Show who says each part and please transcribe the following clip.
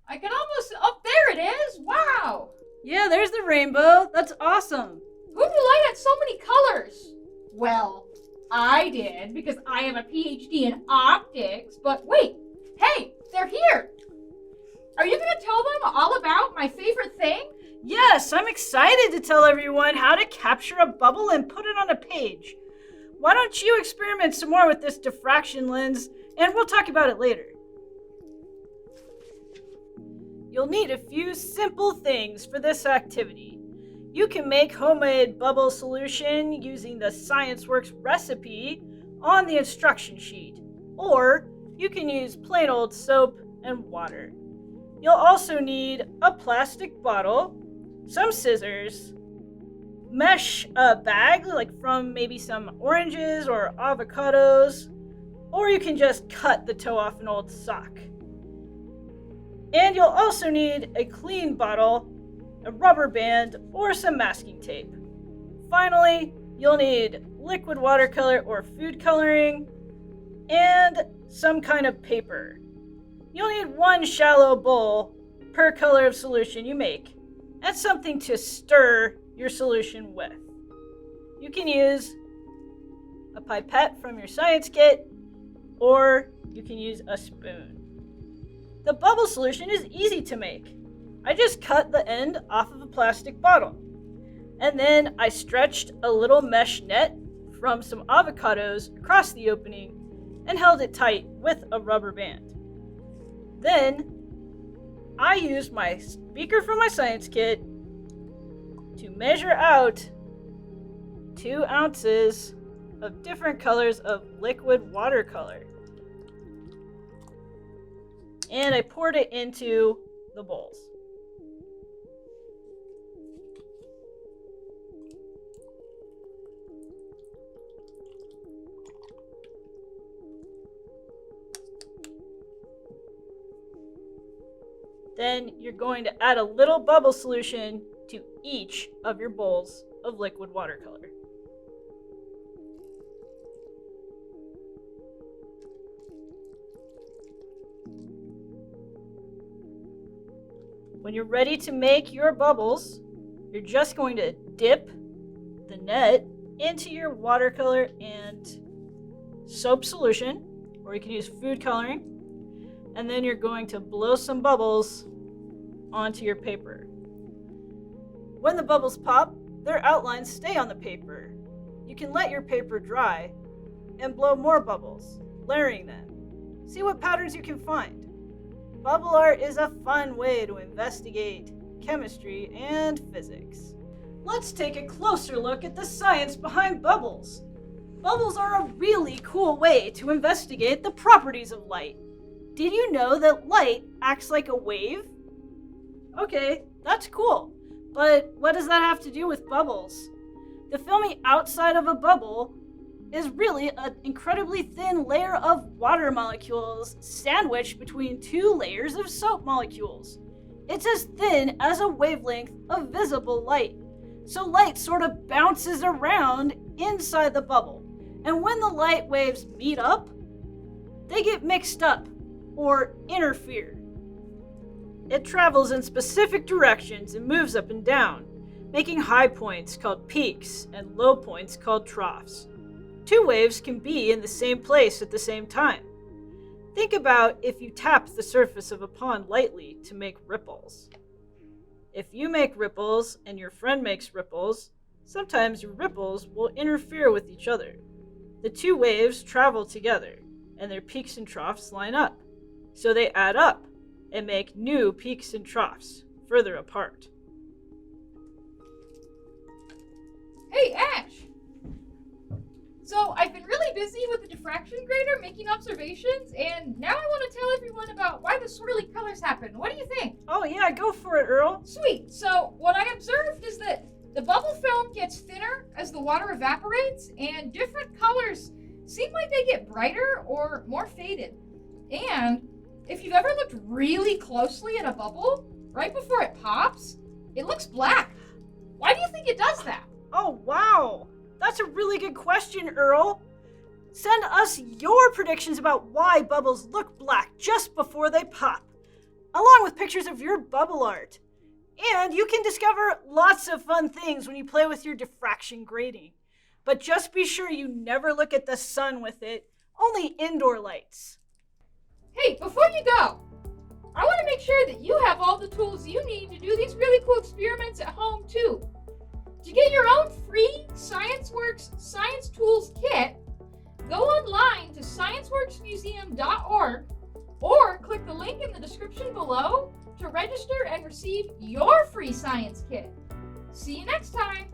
Speaker 1: I can almost... Oh, there it is! Wow!
Speaker 2: Yeah, there's the rainbow. That's awesome.
Speaker 1: Who knew light had so many colors? Well, I did, because I have a PhD in optics, but wait, hey, they're here! Are you going to tell them all about my favorite thing?
Speaker 2: Yes, I'm excited to tell everyone how to capture a bubble and put it on a page. Why don't you experiment some more with this diffraction lens, and we'll talk about it later. You'll need a few simple things for this activity. You can make homemade bubble solution using the ScienceWorks recipe on the instruction sheet, or you can use plain old soap and water. You'll also need a plastic bottle, some scissors, mesh bag like from maybe some oranges or avocados, or you can just cut the toe off an old sock. And you'll also need a clean bottle, a rubber band, or some masking tape. Finally, you'll need liquid watercolor or food coloring, and some kind of paper. You'll need one shallow bowl per color of solution you make, and something to stir your solution with. You can use a pipette from your science kit, or you can use a spoon. The bubble solution is easy to make. I just cut the end off of a plastic bottle, and then I stretched a little mesh net from some avocados across the opening and held it tight with a rubber band. Then I used my beaker from my science kit to measure out 2 ounces of different colors of liquid watercolor. And I poured it into the bowls. Then you're going to add a little bubble solution to each of your bowls of liquid watercolor. When you're ready to make your bubbles, you're just going to dip the net into your watercolor and soap solution, or you can use food coloring, and then you're going to blow some bubbles onto your paper. When the bubbles pop, their outlines stay on the paper. You can let your paper dry and blow more bubbles, layering them. See what patterns you can find. Bubble art is a fun way to investigate chemistry and physics. Let's take a closer look at the science behind bubbles. Bubbles are a really cool way to investigate the properties of light. Did you know that light acts like a wave? Okay, that's cool. But what does that have to do with bubbles? The filmy outside of a bubble is really an incredibly thin layer of water molecules sandwiched between 2 layers of soap molecules. It's as thin as a wavelength of visible light. So light sort of bounces around inside the bubble. And when the light waves meet up, they get mixed up or interfere. It travels in specific directions and moves up and down, making high points called peaks and low points called troughs. 2 waves can be in the same place at the same time. Think about if you tapped the surface of a pond lightly to make ripples. If you make ripples and your friend makes ripples, sometimes your ripples will interfere with each other. The 2 waves travel together, and their peaks and troughs line up. So they add up and make new peaks and troughs further apart.
Speaker 1: Hey, Ash! So, I've been really busy with the diffraction grader making observations, and now I want to tell everyone about why the swirly colors happen. What do you think?
Speaker 2: Oh yeah, go for it, Earl.
Speaker 1: Sweet. So, what I observed is that the bubble film gets thinner as the water evaporates, and different colors seem like they get brighter or more faded. And if you've ever looked really closely at a bubble, right before it pops, it looks black. Why do you think it does that?
Speaker 2: Oh, wow. That's a really good question, Earl. Send us your predictions about why bubbles look black just before they pop. along with pictures of your bubble art. And you can discover lots of fun things when you play with your diffraction grating. But just be sure you never look at the sun with it, only indoor lights.
Speaker 1: Hey, before you go, I want to make sure that you have all the tools you need to do these really cool experiments at home too. To get your own free ScienceWorks Science Tools Kit, go online to scienceworksmuseum.org or click the link in the description below to register and receive your free science kit. See you next time!